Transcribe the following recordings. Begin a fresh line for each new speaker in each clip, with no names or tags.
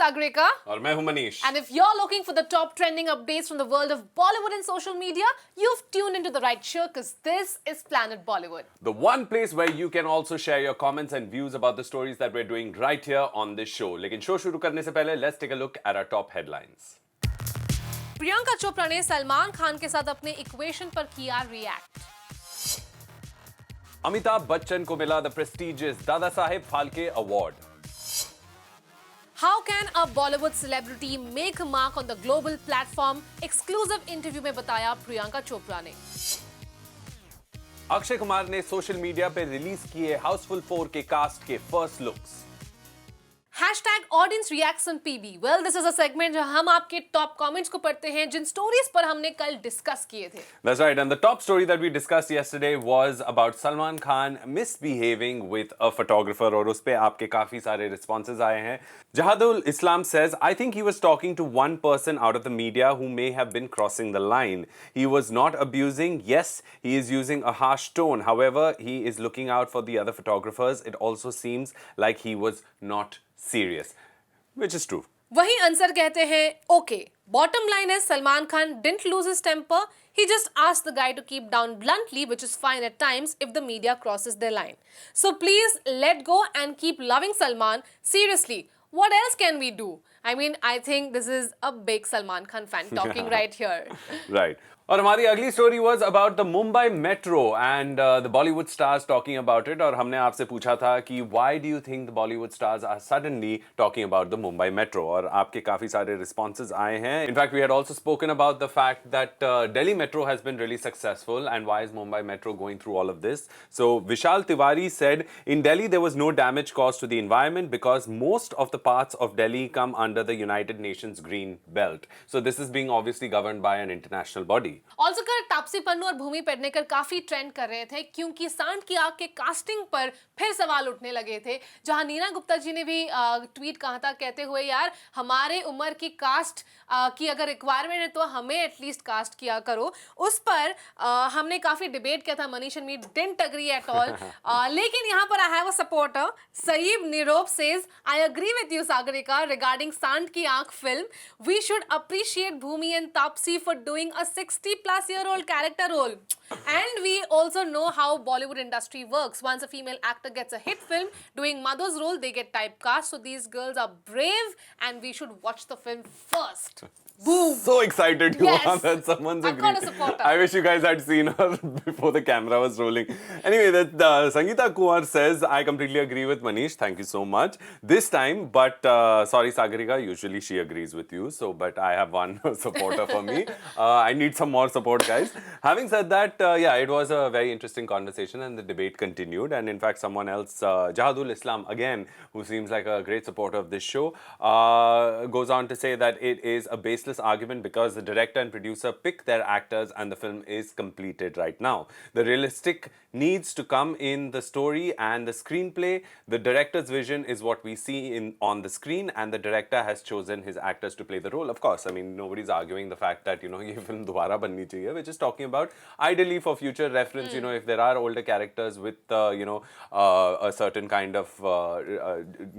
Sagrika.
और मैं हूं Manish.
And if you're looking for the top trending updates from the world of Bollywood and social media, you've tuned into the right show because this is Planet Bollywood.
The one place where you can also share your comments and views about the stories that we're doing right here on this show. लेकिन show शुरू करने से पहले let's take a look at our top headlines.
Priyanka Chopra ने सलमान खान के साथ अपने equation पर किया रिएक्ट.
Amitabh Bachchan को मिला the prestigious Dadasaheb Phalke Award.
How can a Bollywood celebrity make a mark on the global platform? Exclusive interview में बताया प्रियंका चोपड़ा ने.
अक्षय कुमार ने सोशल मीडिया पे रिलीज किए हाउसफुल 4 के कास्ट के first looks.
Hashtag audience reacts on PB. Well, this is a segment जहां हम आपके top comments को पढ़ते हैं जिन stories पर हमने कल discuss किए थे.
That's right, and the top story that we discussed yesterday was about Salman Khan misbehaving with a photographer और उस पे आपके काफी सारे responses आए हैं. Jahadul Islam says, I think he was talking to one person out of the media who may have been crossing the line. He was not abusing. Yes, he is using a harsh tone. However, he is looking out for the other photographers. It also seems like he was not serious, which is true.
वही अंसर कहते हैं, okay, bottom line is Salman Khan didn't lose his temper. He just asked the guy to keep down bluntly, which is fine at times if the media crosses their line. So please let go and keep loving Salman. Seriously, what else can we do? I mean, I think this is a big Salman Khan fan talking right here.
Right. और हमारी अगली story was about the Mumbai metro and the Bollywood stars talking about it. और हमने आपसे पूछा था कि why do you think the Bollywood stars are suddenly talking about the Mumbai metro. और आपके काफी सारे रिस्पॉन्सेज आए हैं. In fact we had also spoken about the fact that Delhi metro has been really successful and why is Mumbai metro going through all of this. So Vishal Tiwari said in Delhi there was no damage caused to the environment because most of the parts of Delhi come under the United Nations Green Belt. So this is being obviously governed by an international body.
Also कर तापसी पन्नू और भूमि पेडनेकर काफी trend कर रहे थे क्योंकि सांड की आग के कास्टिंग पर फिर सवाल उठने लगे थे. जहां नीना गुप्ता जी ने भी ट्वीट कहा था कहते हुए, यार हमारे उम्र की कास्ट की अगर रिक्वायरमेंट है तो हमें एटलीस्ट कास्ट किया करो. उस पर हमने काफी डिबेट किया था. Manish and me didn't agree at all. लेकिन यहाँ पर I have a supporter. Saib Nirop says, I agree with you Sagarika regarding Saand ki Aankh film. We should appreciate Bhumi and Taapsee for doing a 60-plus-year-old character role. And we also know how Bollywood industry works. Once a female actor gets a hit film doing mother's role, they get typecast. So these girls are brave and we should watch the film first. Boom!
So excited you
Yes.
are that someone's
I've got a
agreed.
supporter.
I wish you guys had seen her before the camera was rolling. Anyway, that Sangeeta Kumar says, I completely agree with Manish. Thank you so much. This time, but sorry Sagarika, usually she agrees with you. So, but I have one supporter for me. I need some more support, guys. Having said that, yeah, it was a very interesting conversation and the debate continued. And in fact, someone else, Jahadul Islam, again, who seems like a great supporter of this show, goes on to say that it is a baseless argument because the director and producer pick their actors and the film is completed right now. The realistic needs to come in the story and the screenplay. The director's vision is what we see on the screen and the director has chosen his actors to play the role. Of course, I mean, nobody's arguing the fact that, you know, ye film dobara banni chahiye. We're just talking about ideally for future reference, you know, if there are older characters with, you know, a certain kind of,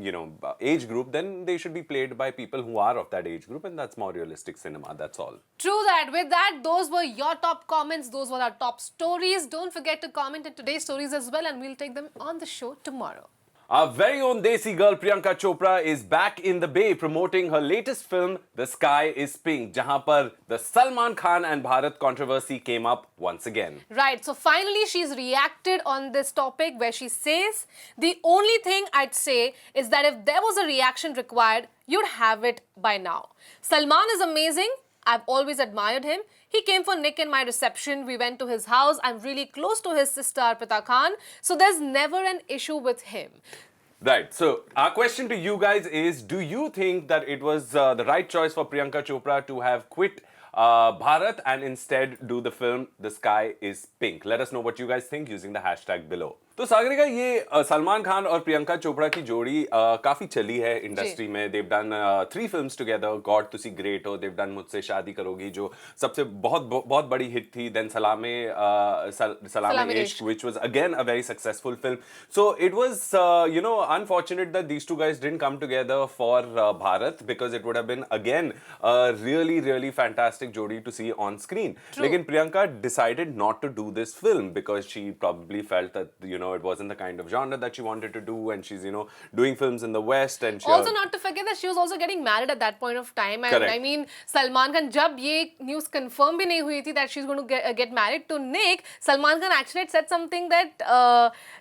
you know, age group, then they should be played by people who are of that age group and that's more realistic cinema, that's all.
True that. With that, those were your top comments. Those were our top stories. Don't forget to comment in today's stories as well and we'll take them on the show tomorrow.
Our very own Desi girl Priyanka Chopra is back in the Bay promoting her latest film, The Sky is Pink, jahan par the Salman Khan and Bharat controversy came up once again.
Right, so finally she's reacted on this topic where she says, the only thing I'd say is that if there was a reaction required, you'd have it by now. Salman is amazing. I've always admired him. He came for Nick and my reception. We went to his house. I'm really close to his sister Arpita Khan. So there's never an issue with him.
Right. So our question to you guys is, do you think that it was the right choice for Priyanka Chopra to have quit Bharat and instead do the film The Sky is Pink. Let us know what you guys think using the hashtag below. तो सागरिका ये सलमान खान और प्रियंका चोपड़ा की जोड़ी काफी चली है industry में. They've done 3 films together. God तुसी ग्रेट हो. देव डन मुझसे शादी करोगी जो सबसे बहुत बड़ी हिट थी. देन सलामे इश्क which was again a very successful film. So it was unfortunate that these two guys didn't come together for Bharat because it would have been again a really fantastic jodi to see on screen. Lekin Priyanka decided not to do this film because she probably felt that it wasn't the kind of genre that she wanted to do, and she's doing films in the West, and she
also not to forget that she was also getting married at that point of time, and
Correct.
I mean Salman Khan jab ye news confirm bhi nahi hui thi that she's going to get married to Nick, Salman Khan actually had said something that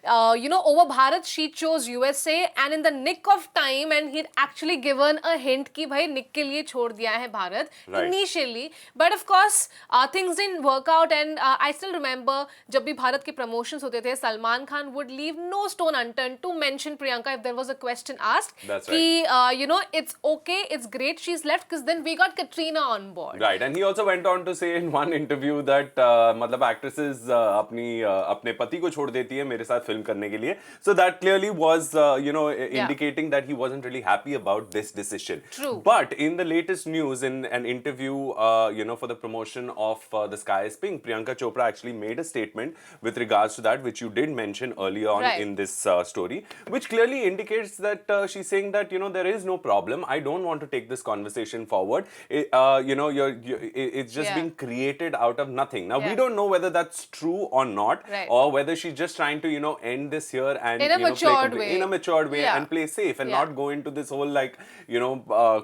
over Bharat she chose USA, and in the nick of time, and he'd actually given a hint ki bhai Nick ke liye chhod diya hai Bharat initially, but of course things didn't work out, and I still remember jab bhi Bharat ke promotions hote the, Salman Khan would leave no stone unturned to mention Priyanka if there was a question asked.
That's
right. It's okay, it's great she's left, because then we got Katrina on board.
Right, and he also went on to say in one interview that मतलब actresses अपने पति को छोड़ देती है मेरे साथ film करने के लिए. So that clearly was indicating that he wasn't really happy about this decision.
True.
But in the latest news, in an interview for the promotion of The Sky is Pink, Priyanka Chopra actually made a statement with regards to that, which you did mention earlier on in this story, which clearly indicates that she's saying that there is no problem. I don't want to take this conversation forward. It's just being created out of nothing. Now we don't know whether that's true or not, or whether she's just trying to end this here and
in a matured way
and play safe and not go into this whole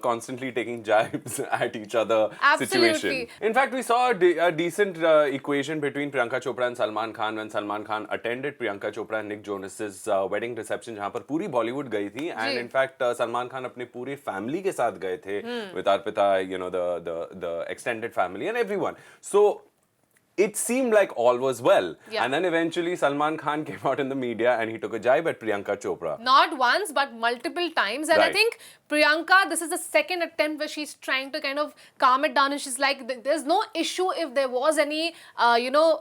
constantly taking jibes at each other situation. In fact, we saw a decent equation between Priyanka Chopra and Salman Khan when Salman Khan attended Priyanka Chopra and Nick Jonas's wedding reception, जहाँ पर पूरी बॉलीवुड गई थी, and in fact Salman Khan अपने पूरे family के साथ गए थे with Arpita, the extended family and everyone. So it seemed like all was well. And then eventually Salman Khan came out in the media and he took a jibe at Priyanka Chopra.
Not once, but multiple times. And I think Priyanka, this is the second attempt where she's trying to kind of calm it down, and she's like, there's no issue if there was any,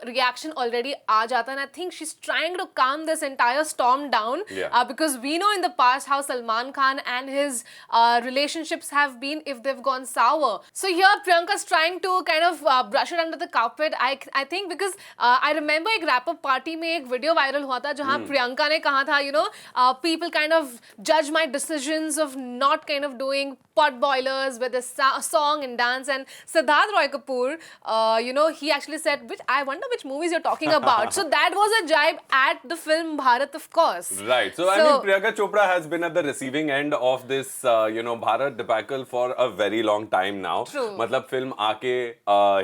reaction already aa jata. And I think she's trying to calm this entire storm down because we know in the past how Salman Khan and his relationships have been if they've gone sour. So here Priyanka's trying to kind of brush it under the carpet. I think because I remember एक wrap-up party में एक video viral हुआ था जहाँ प्रियंका ने कहा था people kind of judge my decisions of not kind of doing pot boilers with a song and dance, and Siddharth Roy Kapoor he actually said, I wonder which movies you're talking about. So that was a jibe at the film Bharat, of course.
Right. So I mean Priyanka Chopra has been at the receiving end of this Bharat debacle for a very long time now.
True.
मतलब film आके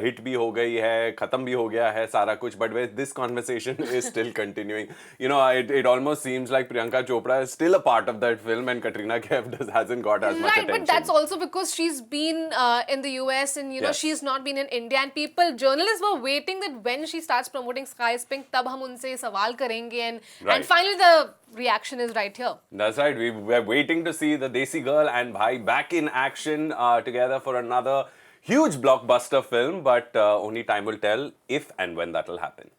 hit भी हो गई है, खत्म भी हो गया है सारा कुछ, but this conversation is still continuing. It almost seems like Priyanka Chopra is still a part of that film and Katrina Kaif hasn't got as much attention.
But that's also because she's been in the US and she's not been in India, and journalists were waiting that when she starts promoting Sky is Pink, tab hum unse sawal karenge, and finally the reaction is right here.
That's right. We're waiting to see the Desi Girl and Bhai back in action together for another huge blockbuster film, but only time will tell if and when that will happen.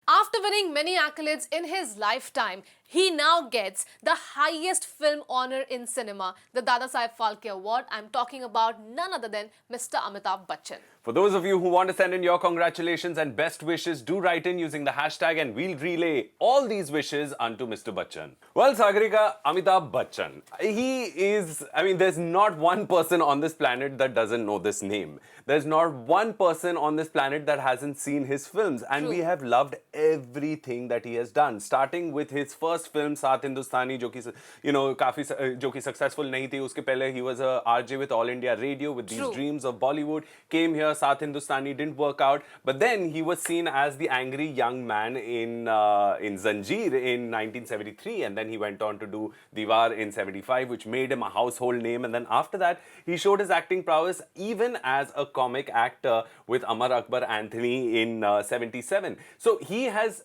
After winning many accolades in his lifetime, he now gets the highest film honor in cinema, the Dadasaheb Phalke Award. I'm talking about none other than Mr. Amitabh Bachchan.
For those of you who want to send in your congratulations and best wishes, do write in using the hashtag and we'll relay all these wishes unto Mr. Bachchan. Well, Sagarika, Amitabh Bachchan, he is, there's not one person on this planet that doesn't know this name. There's not one person on this planet that hasn't seen his films, and we have loved everything that he has done, starting with his first film Saath Hindustani, जो कि successful नहीं थी. उसके पहले he was a RJ with All India Radio with these dreams of Bollywood. Came here, Saath Hindustani didn't work out, but then he was seen as the angry young man in Zanjeer in 1973, and then he went on to do Diwar in 75, which made him a household name. And then after that, he showed his acting prowess even as a comic actor with Amar Akbar Anthony in 77. So he has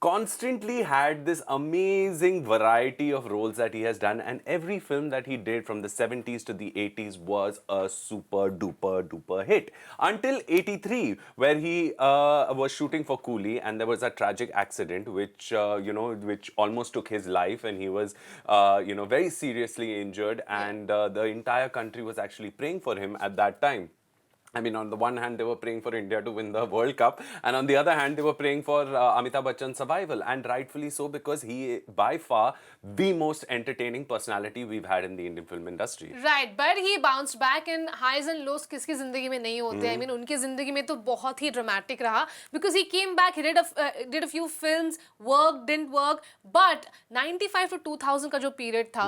constantly had this amazing variety of roles that he has done, and every film that he did from the 70s to the 80s was a super duper hit until 83, where he was shooting for Coolie, and there was a tragic accident which which almost took his life, and he was very seriously injured, and the entire country was actually praying for him at that time. I mean, on the one hand, they were praying for India to win the World Cup, and on the other hand, they were praying for Amitabh Bachchan's survival, and rightfully so, because he, by far, the most entertaining personality we've had in the Indian film industry.
Right, but he bounced back, and highs and lows किसकी जिंदगी में नहीं होते. I mean, उनकी जिंदगी में तो बहुत ही dramatic रहा, because he came back, he did a few films, worked, didn't work, but 95 to 2000 का जो period था,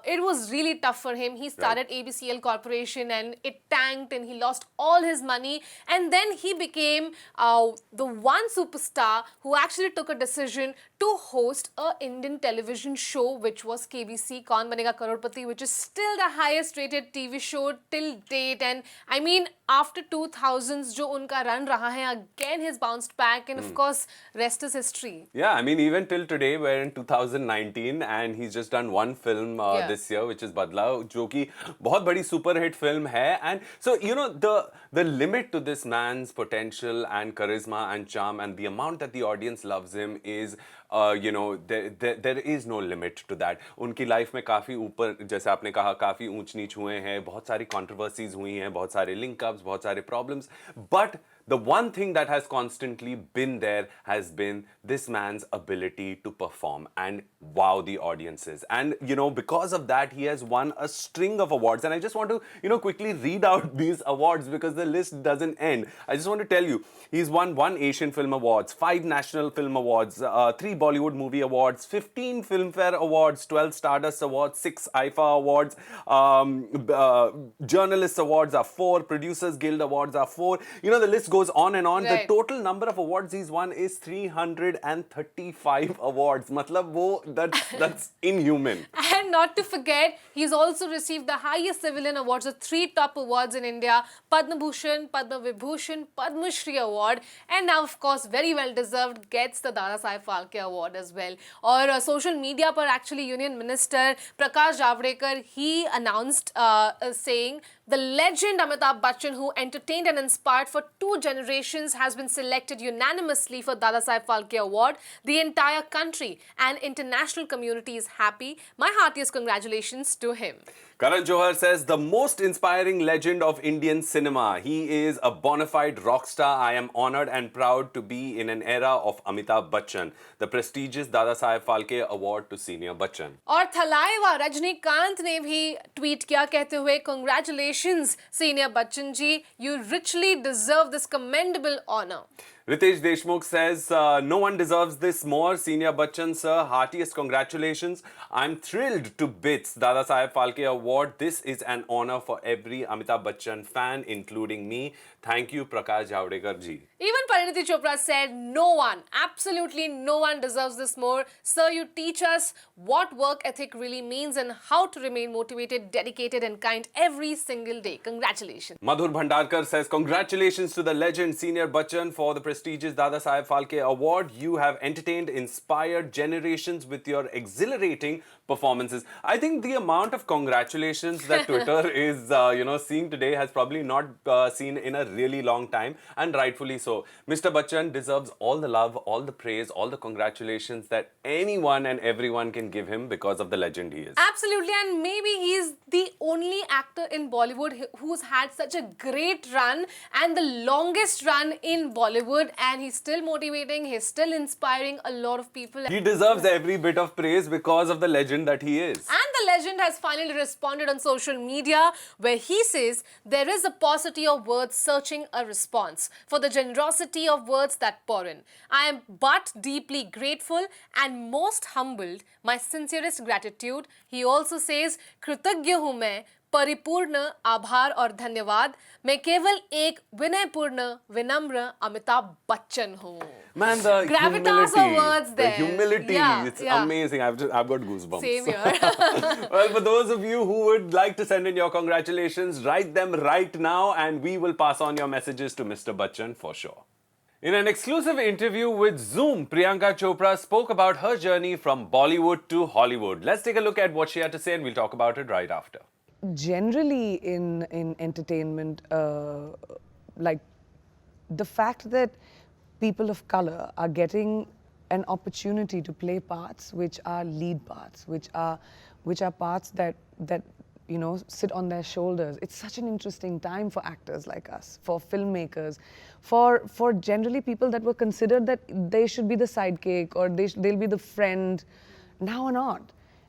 it was really tough for him. He started ABCL Corporation, and it tanked, and he lost all his money, and then he became the one superstar who actually took a decision to host a Indian television show, which was KBC Kaun Banega Crorepati, which is still the highest rated TV show till date. And I mean, after 2000s jo unka run raha hai, again he's bounced back, and of course rest is history.
Yeah, I mean, even till today, we're in 2019, and he's just done one film this year, which is Badla, जो कि बहुत बड़ी super hit film है. And so, the limit to this man's potential and charisma and charm, and the amount that the audience loves him is, there is no limit to that. उनकी life में काफी ऊपर, जैसे आपने कहा, काफी ऊंच नीच हुए हैं, बहुत सारी controversies हुई हैं, बहुत सारे link-ups, बहुत सारे problems, but the one thing that has constantly been there has been this man's ability to perform and wow the audiences. And, because of that, he has won a string of awards. And I just want to, quickly read out these awards because the list doesn't end. I just want to tell you, he's won 1 Asian Film Awards, 5 National Film Awards, 3 Bollywood Movie Awards, 15 Filmfare Awards, 12 Stardust Awards, 6 IFA Awards, Journalists Awards are 4, Producers Guild Awards are 4. The list goes on and on.
Right.
The total number of awards he's won is 335 awards. Matlab, that's inhuman.
And not to forget, he's also received the highest civilian awards, the 3 top awards in India: Padma Bhushan, Padma Vibhushan, Padma Shri Award, and now, of course, very well deserved, gets the Dadasaheb Phalke Award as well. Or social media par actually Union Minister Prakash Javadekar, he announced saying, the legend Amitabh Bachchan, who entertained and inspired for 2 generations, has been selected unanimously for Dadasaheb Phalke Award. The entire country and international community is happy. My heartiest congratulations to him.
Karan Johar says, the most inspiring legend of Indian cinema. He is a bona fide rock star. I am honored and proud to be in an era of Amitabh Bachchan. The prestigious Dadasaheb Phalke Award to Senior Bachchan.
और थलाइवा रजनीकांत ने भी tweet किया कहते हुए, congratulations Senior Bachchan ji, you richly deserve this commendable honor.
Ritesh Deshmukh says, no one deserves this more. Senior Bachchan, sir, heartiest congratulations. I'm thrilled to bits. Dadasaheb Phalke Award. This is an honor for every Amitabh Bachchan fan, including me. Thank you, Prakash Javadekar ji.
Even Priyanka Chopra said, no one, absolutely no one deserves this more. Sir, you teach us what work ethic really means and how to remain motivated, dedicated and kind every single day. Congratulations.
Madhur Bhandarkar says, congratulations to the legend Senior Bachchan for the prestigious Dadasaheb Phalke Award. You have entertained, inspired generations with your exhilarating performances. I think the amount of congratulations that Twitter is, seeing today has probably not seen in a really long time, and rightfully so. Mr. Bachchan deserves all the love, all the praise, all the congratulations that anyone and everyone can give him because of the legend he is.
Absolutely, and maybe he's the only actor in Bollywood who's had such a great run and the longest run in Bollywood, and he's still motivating, he's still inspiring a lot of people.
He deserves every bit of praise because of the legend that he is.
And the legend has finally responded on social media, where he says there is a paucity of words searching a response for the generosity of words that pour in. I am but deeply grateful and most humbled. My sincerest gratitude. He also says, कृतज्ञ हूँ मैं, परिपूर्ण आभार और धन्यवाद. मैं केवल एक विनयपूर्ण विनम्र अमिताभ बच्चन हूँ.
Man, the
gravitas
humility,
of words there.
The humility, it's amazing. I've got goosebumps.
Same here.
Well, for those of you who would like to send in your congratulations, write them right now and we will pass on your messages to Mr. Bachchan for sure. In an exclusive interview with Zoom, Priyanka Chopra spoke about her journey from Bollywood to Hollywood. Let's take a look at what she had to say and we'll talk about it right after.
Generally in entertainment, like the fact that people of color are getting an opportunity to play parts which are lead parts, which are parts that sit on their shoulders. It's such an interesting time for actors like us, for filmmakers, for generally people that were considered that they should be the sidekick or they'll be the friend. Now are not.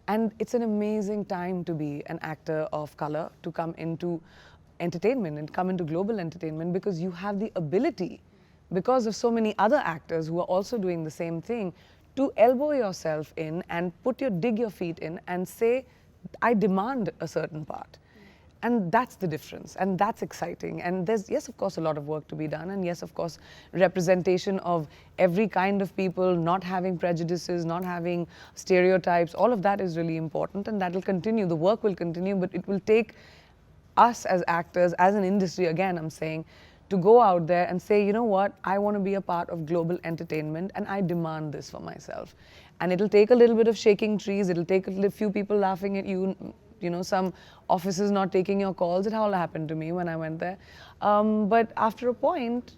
And it's an amazing time to be an actor of color, to come into entertainment and come into global entertainment, because you have the ability, because of so many other actors who are also doing the same thing, to elbow yourself in and dig your feet in and say, I demand a certain part. And that's the difference, and that's exciting. And there's, yes, of course, a lot of work to be done, and yes, of course, representation of every kind of people, not having prejudices, not having stereotypes, all of that is really important, and that will continue. The work will continue, but it will take us as actors, as an industry, again, I'm saying, to go out there and say, you know what, I want to be a part of global entertainment, and I demand this for myself. And it'll take a little bit of shaking trees, it'll take a few people laughing at you, some offices not taking your calls. It all happened to me when I went there. But after a point,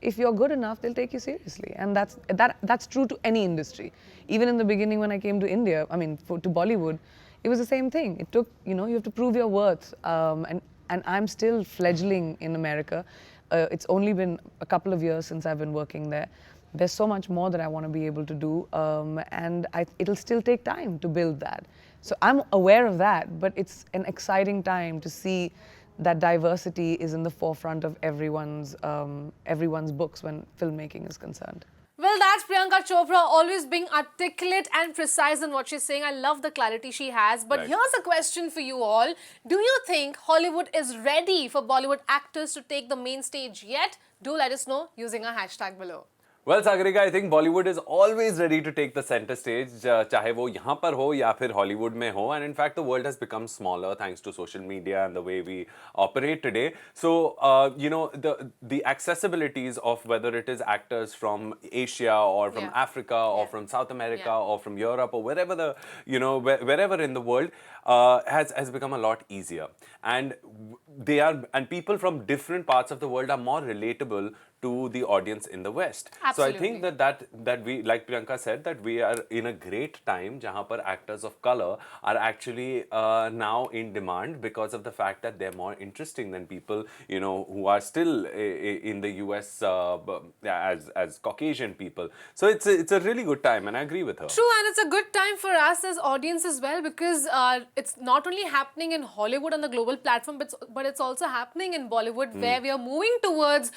if you're good enough, they'll take you seriously. And that's true to any industry. Even in the beginning when I came to India, to Bollywood, it was the same thing. It took, you have to prove your worth. And I'm still fledgling in America. It's only been a couple of years since I've been working there. There's so much more that I want to be able to do, and it'll still take time to build that. So I'm aware of that, but it's an exciting time to see that diversity is in the forefront of everyone's books when filmmaking is concerned.
Well, that's Priyanka Chopra, always being articulate and precise in what she's saying. I love the clarity she has. But
Right.
here's a question for you all. Do you think Hollywood is ready for Bollywood actors to take the main stage yet? Do let us know using our hashtag below.
Well, Sagarika, I think Bollywood is always ready to take the center stage, चाहे वो यहाँ पर हो या फिर Hollywood में हो. And in fact, the world has become smaller thanks to social media and the way we operate today. So, the accessibilities of whether it is actors from Asia or from
Yeah.
Africa or
Yeah.
from South America
Yeah.
or from Europe or wherever wherever in the world has become a lot easier. And and people from different parts of the world are more relatable to the audience in the West. So I think that we, like Priyanka said, that we are in a great time jahan par actors of color are actually now in demand because of the fact that they're more interesting than people, who are still in the US as Caucasian people. So it's a really good time, and I agree with her.
True, and it's a good time for us as audience as well, because it's not only happening in Hollywood on the global platform, but it's also happening in Bollywood, where we are moving towards,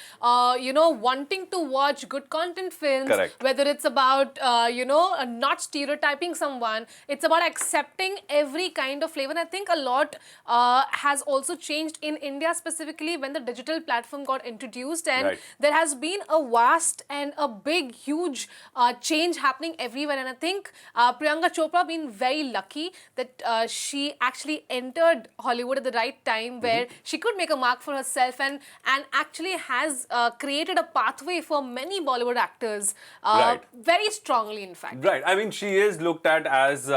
wanting to watch good content films.
Correct.
Whether it's about, not stereotyping someone, it's about accepting every kind of flavor. And I think a lot has also changed in India, specifically when the digital platform got introduced, and
Right.
there has been a vast and a big, huge change happening everywhere. And I think Priyanka Chopra been very lucky that she actually entered Hollywood at the right time, where she could make a mark for herself, and actually has created a pathway for many Bollywood actors,
Right.
very strongly, in fact.
Right. I mean, she is looked at as,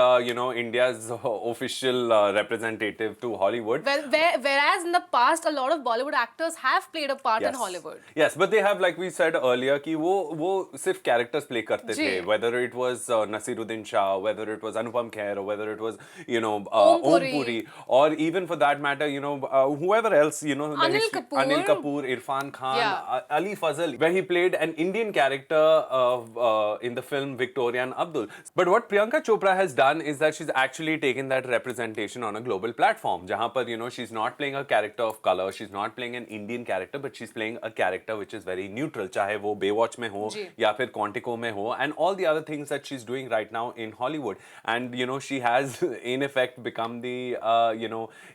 India's official representative to Hollywood.
Whereas in the past, a lot of Bollywood actors have played a part in
Yes.
Hollywood.
Yes, but they have, like we said earlier, कि वो सिर्फ characters play करते
जी.
थे. Whether it was Nasiruddin Shah, whether it was Anupam Kher, or whether it was,
Om
Om
Puri.
Puri, or even for that matter, whoever else, the
Anil
history-
Kapoor.
Anil Kapoor, Irfan Khan,
Yeah.
Ali Fazal, where he played an Indian character in the film Victoria and Abdul. But what Priyanka Chopra has done is that she's actually taken that representation on a global platform. जहाँ पर, she's not playing a character of color, she's not playing an Indian character, but she's playing a character which is very neutral. चाहे वो Baywatch में हो
जी.
या फिर Quantico में हो, and all the other things that she's doing right now in Hollywood. And she has in effect become the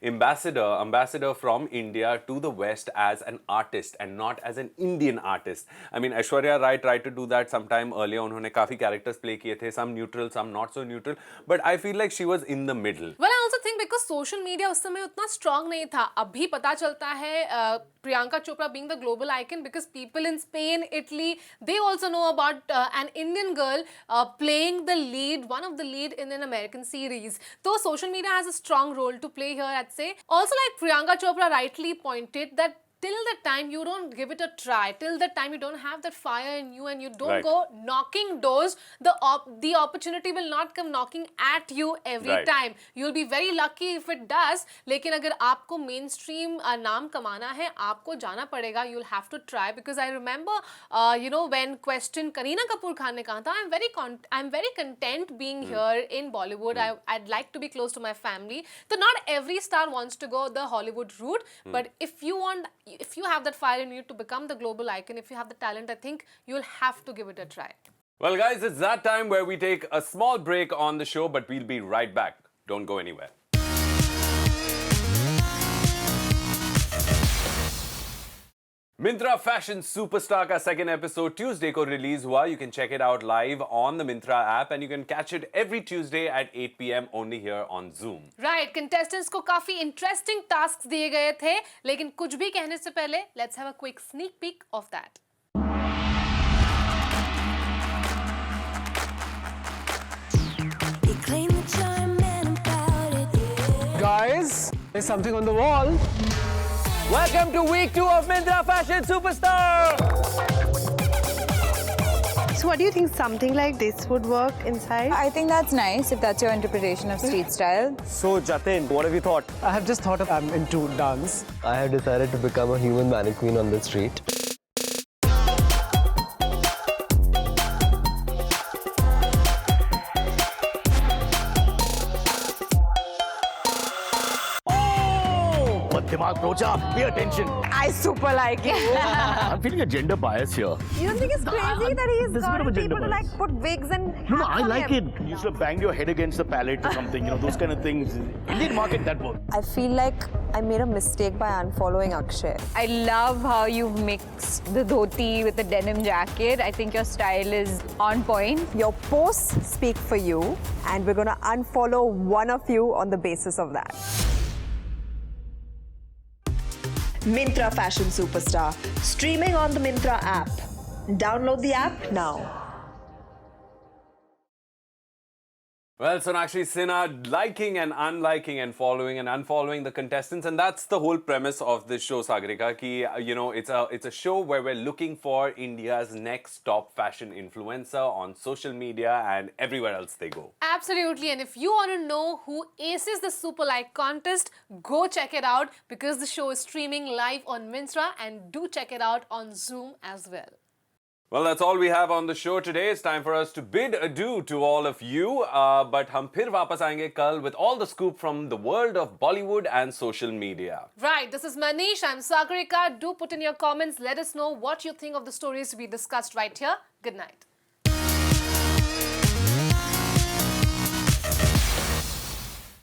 ambassador from India to the West as an artist and not as an Indian in artists. I mean, Aishwarya Rai tried to do that sometime earlier. उन्होंने काफी characters play किए थे, some neutral, some not so neutral. But I feel like she was in the middle.
Well, I also think because social media उस समय उतना strong नहीं था. अभी पता चलता है Priyanka Chopra being the global icon because people in Spain, Italy, they also know about an Indian girl playing the lead, one of the lead in an American series. So social media has a strong role to play here, I'd say. Also, like Priyanka Chopra rightly pointed that till the time you don't give it a try, till the time you don't have that fire in you and you don't
Right.
go knocking doors, the opportunity will not come knocking at you every
Right.
time. You'll be very lucky if it does. लेकिन अगर आपको mainstream नाम कमाना है, आपको जाना पड़ेगा. You'll have to try because I remember, you know, when question Kareena Kapoor Khan ने कहा था, I'm very content being here in Bollywood. I'd like to be close to my family. So not every star wants to go the Hollywood route, but if you have that fire in you to become the global icon, if you have the talent, I think you'll have to give it a try.
Well, guys, it's that time where we take a small break on the show, but we'll be right back. Don't go anywhere. Myntra Fashion Superstar का second episode Tuesday को release हुआ. You can check it out live on the Myntra app and you can catch it every Tuesday at 8 p.m. only here on Zoom.
Right, contestants को काफी interesting tasks दिए गए थे, लेकिन कुछ भी कहने से पहले let's have a quick sneak peek of that.
Guys, there's something on the wall. Welcome to week 2 of Myntra Fashion Superstar!
So what do you think, something like this would work inside?
I think that's nice if that's your interpretation of street style.
So Jatin, what have you thought? I have just thought I'm into dance.
I have decided to become a human mannequin on the street.
Dimag brocha, pay attention.
I super like it.
I'm feeling a gender bias here.
You don't think it's crazy that he's
There's a bit of a
got people
gender
to
bias.
like put wigs and
No,
hats
I
on
like
him?
it. You should have banged your head against the palette or something, you know, those kind of things. Indian market, that works.
I feel like I made a mistake by unfollowing Akshay. I love how you've mixed the dhoti with the denim jacket. I think your style is on point.
Your posts speak for you, and we're going to unfollow one of you on the basis of that. Myntra Fashion Superstar, streaming on the Myntra app. Download the app now.
Well, Sonakshi Sinha liking and unliking and following and unfollowing the contestants, and that's the whole premise of this show, Sagarika. Ki, you know, it's a show where we're looking for India's next top fashion influencer on social media and everywhere else they go.
Absolutely, and if you want to know who aces the Super Like contest, go check it out because the show is streaming live on Myntra, and do check it out on Zoom as well.
Well, that's all we have on the show today. It's time for us to bid adieu to all of you. But hum phir वापस आएंगे कल with all the scoop from the world of Bollywood and social media.
Right, this is Manish, I'm Sagarika. Do put in your comments, let us know what you think of the stories we discussed right here. Good night.